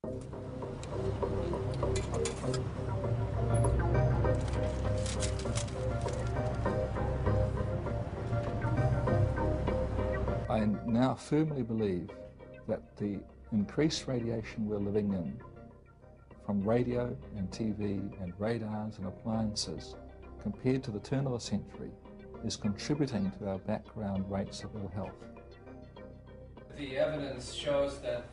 I now firmly believe that the increased radiation we're living in from radio and TV and radars and appliances compared to the turn of the century is contributing to our background rates of ill health. The evidence shows that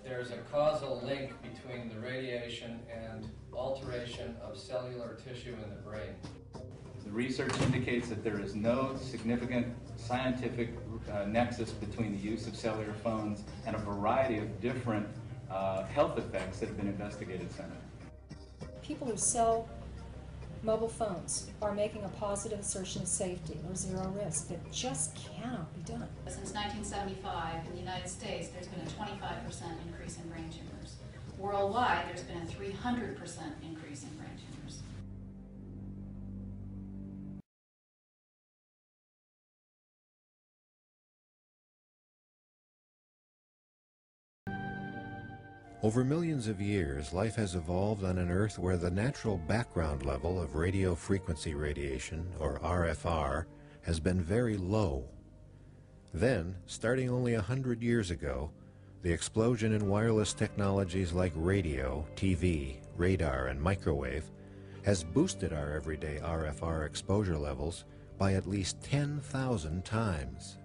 there's a causal link between the radiation and alteration of cellular tissue in the brain. The research indicates that there is no significant scientific nexus between the use of cellular phones and a variety of different health effects that have been investigated, Senator. People who sell mobile phones are making a positive assertion of safety or zero risk that just cannot be done. Since 1975 in the United States, there's been a 25% increase in brain tumors. Worldwide, there's been a 300% increase in brain tumors. Over millions of years, life has evolved on an Earth where the natural background level of radio frequency radiation, or RFR, has been very low. Then, starting only 100 years ago, the explosion in wireless technologies like radio, TV, radar, and microwave has boosted our everyday RFR exposure levels by at least 10,000 times.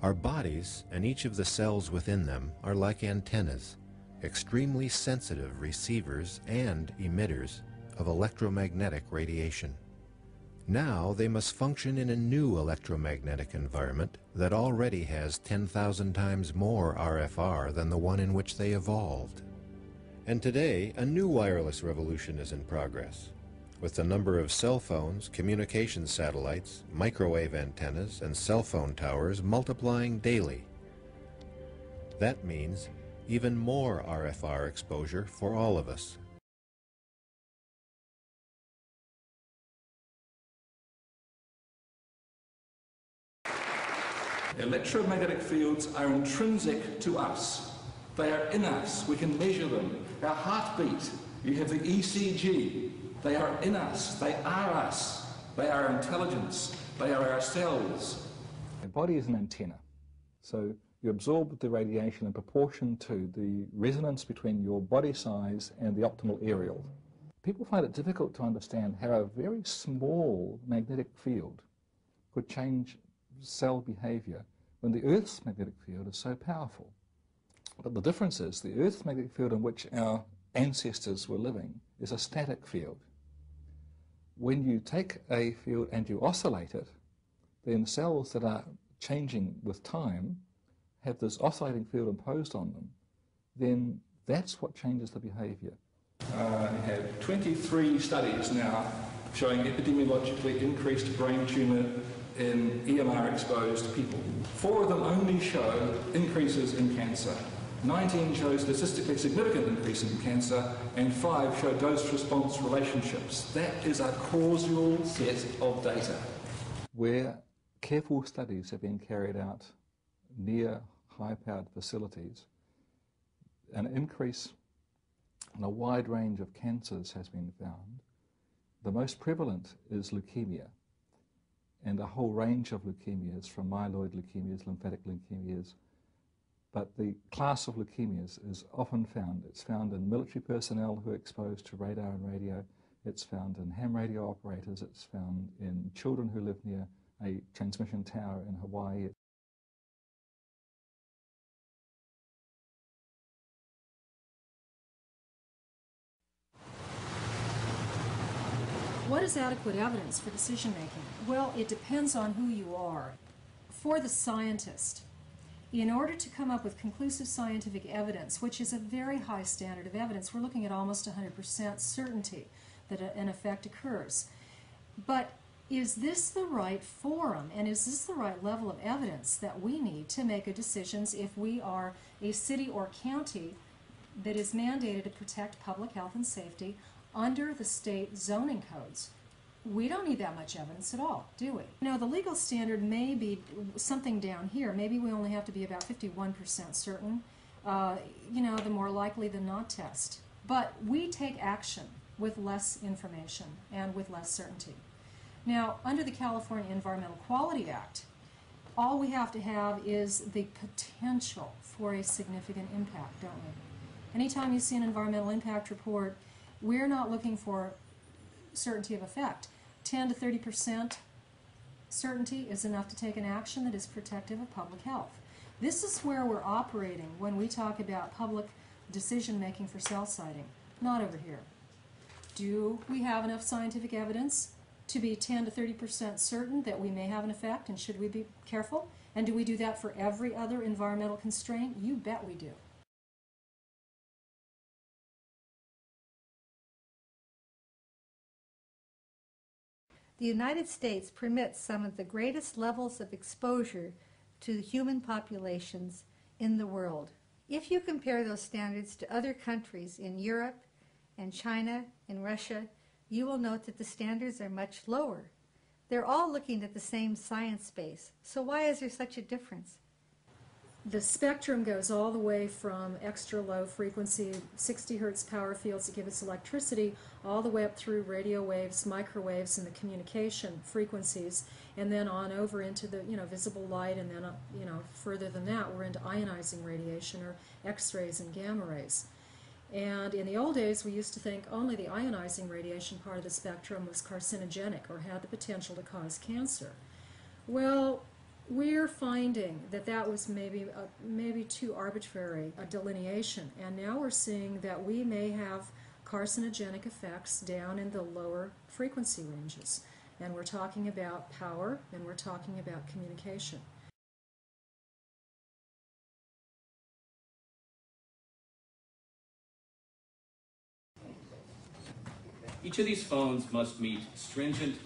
Our bodies and each of the cells within them are like antennas, extremely sensitive receivers and emitters of electromagnetic radiation. Now they must function in a new electromagnetic environment that already has 10,000 times more RFR than the one in which they evolved. And today, a new wireless revolution is in progress, with the number of cell phones, communication satellites, microwave antennas, and cell phone towers multiplying daily. That means even more RFR exposure for all of us. Electromagnetic fields are intrinsic to us. They are in us. We can measure them. Our heartbeat, you have the ECG. They are in us. They are us. They are intelligence. They are our cells. The body is an antenna. So you absorb the radiation in proportion to the resonance between your body size and the optimal aerial. People find it difficult to understand how a very small magnetic field could change cell behavior when the Earth's magnetic field is so powerful. But the difference is the Earth's magnetic field in which our ancestors were living is a static field. When you take a field and you oscillate it, then cells that are changing with time have this oscillating field imposed on them, then that's what changes the behavior. We have 23 studies now showing epidemiologically increased brain tumour in EMR-exposed people. 4 of them only show increases in cancer. 19 show statistically significant increase in cancer, and 5 show dose-response relationships. That is a causal set of data. Where careful studies have been carried out near high-powered facilities, an increase in a wide range of cancers has been found. The most prevalent is leukemia, and a whole range of leukemias, from myeloid leukemias, lymphatic leukemias. But the class of leukemias is often found. It's found in military personnel who are exposed to radar and radio. It's found in ham radio operators. It's found in children who live near a transmission tower in Hawaii. What is adequate evidence for decision making? Well, it depends on who you are. For the scientist, in order to come up with conclusive scientific evidence, which is a very high standard of evidence, we're looking at almost 100% certainty that an effect occurs. But is this the right forum, and is this the right level of evidence that we need to make a decisions if we are a city or county that is mandated to protect public health and safety under the state zoning codes? We don't need that much evidence at all, do we? You know, the legal standard may be something down here. Maybe we only have to be about 51% certain. the more likely than not test. But we take action with less information and with less certainty. Now, under the California Environmental Quality Act, all we have to have is the potential for a significant impact, don't we? Anytime you see an environmental impact report, we're not looking for certainty of effect. 10 to 30% certainty is enough to take an action that is protective of public health. This is where we're operating when we talk about public decision-making for cell siting, not over here. Do we have enough scientific evidence to be 10 to 30% certain that we may have an effect, and should we be careful? And do we do that for every other environmental constraint? You bet we do. The United States permits some of the greatest levels of exposure to human populations in the world. If you compare those standards to other countries in Europe and China and Russia, you will note that the standards are much lower. They're all looking at the same science base. So why is there such a difference? The spectrum goes all the way from extra low frequency 60 hertz power fields that give us electricity all the way up through radio waves, microwaves, and the communication frequencies, and then on over into the visible light, and then further than that we're into ionizing radiation or X-rays and gamma rays. And in the old days we used to think only the ionizing radiation part of the spectrum was carcinogenic or had the potential to cause cancer. Well, we're finding that that was maybe too arbitrary a delineation, and now we're seeing that we may have carcinogenic effects down in the lower frequency ranges. And we're talking about power, and we're talking about communication. Each of these phones must meet stringent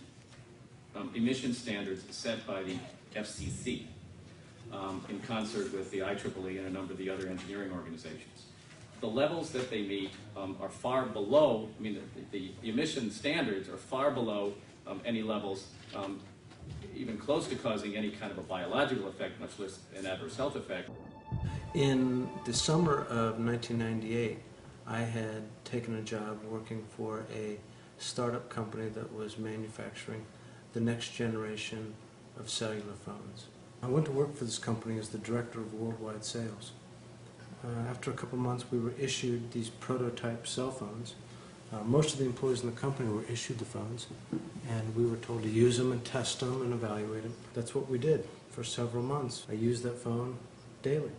emission standards set by the FCC in concert with the IEEE and a number of the other engineering organizations. The levels that they meet are far below, the emission standards are far below any levels even close to causing any kind of a biological effect, much less an adverse health effect. In the summer of 1998, I had taken a job working for a startup company that was manufacturing the next generation of cellular phones. I went to work for this company as the director of worldwide sales. After a couple months, we were issued these prototype cell phones. Most of the employees in the company were issued the phones, and we were told to use them and test them and evaluate them. That's what we did for several months. I used that phone daily.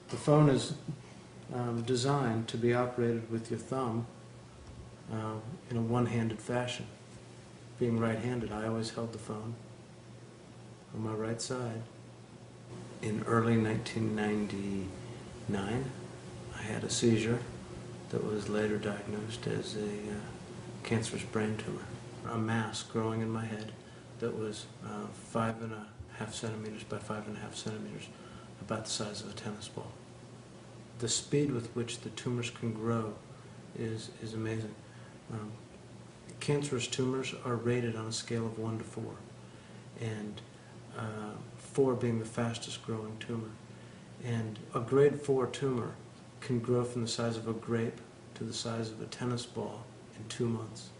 The phone is designed to be operated with your thumb in a one-handed fashion. Being right-handed, I always held the phone on my right side. In early 1999, I had a seizure that was later diagnosed as a cancerous brain tumor. A mass growing in my head that was 5.5 centimeters by 5.5 centimeters, about the size of a tennis ball. The speed with which the tumors can grow is amazing. Cancerous tumors are rated on a scale of 1 to 4, and 4 being the fastest growing tumor. And a grade 4 tumor can grow from the size of a grape to the size of a tennis ball in 2 months.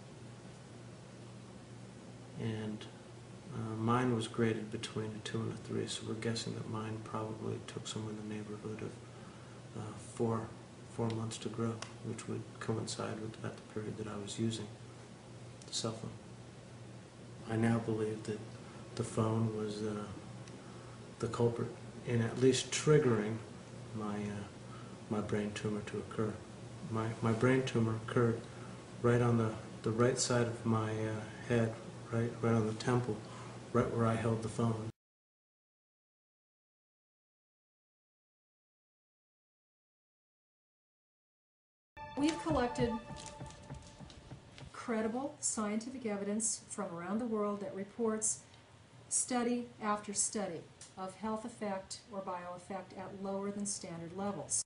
And mine was graded between a 2 and a 3, so we're guessing that mine probably took somewhere in the neighborhood of 4 months to grow, which would coincide with the period that I was using the cell phone. I now believe that the phone was the culprit in at least triggering my brain tumor to occur. My brain tumor occurred right on the right side of my head, right on the temple, right where I held the phone. We've collected credible scientific evidence from around the world that reports study after study of health effect or bioeffect at lower than standard levels.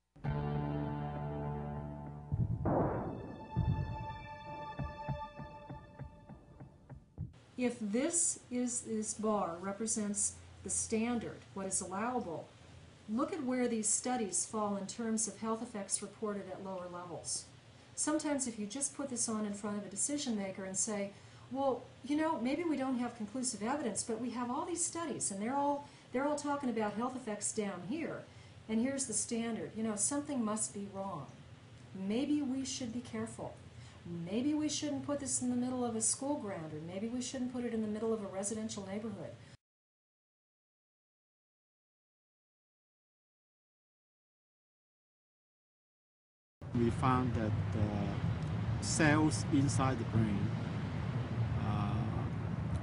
If this bar represents the standard, what is allowable, look at where these studies fall in terms of health effects reported at lower levels. Sometimes if you just put this on in front of a decision maker and say, well, you know, maybe we don't have conclusive evidence, but we have all these studies, and they're all talking about health effects down here, and here's the standard. You know, something must be wrong. Maybe we should be careful. Maybe we shouldn't put this in the middle of a school ground, or maybe we shouldn't put it in the middle of a residential neighborhood. We found that cells inside the brain,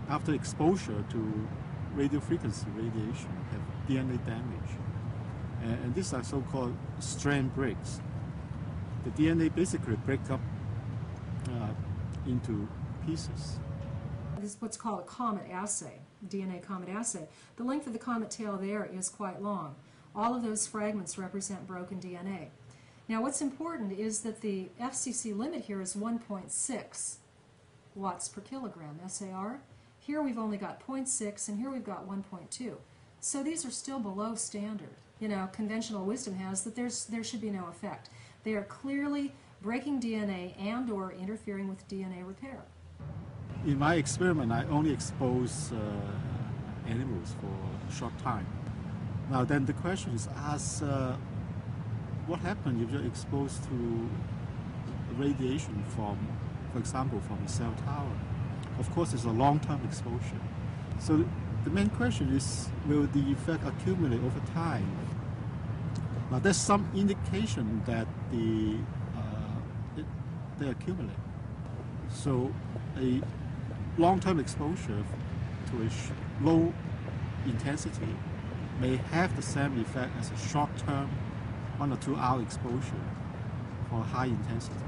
after exposure to radio frequency radiation, have DNA damage. And these are so-called strand breaks. The DNA basically breaks up into pieces. This is what's called a comet assay, DNA comet assay. The length of the comet tail there is quite long. All of those fragments represent broken DNA. Now what's important is that the FCC limit here is 1.6 watts per kilogram, SAR. Here we've only got 0.6 and here we've got 1.2. So these are still below standard. You know, conventional wisdom has that there should be no effect. They are clearly breaking DNA and or interfering with DNA repair. In my experiment, I only expose animals for a short time. Now then the question is asked, what happens if you're exposed to radiation from, for example, from a cell tower? Of course, it's a long-term exposure. So the main question is, will the effect accumulate over time? Now, there's some indication that they accumulate. So a long-term exposure to a low intensity may have the same effect as a short-term 1 or 2 hour exposure for high intensity.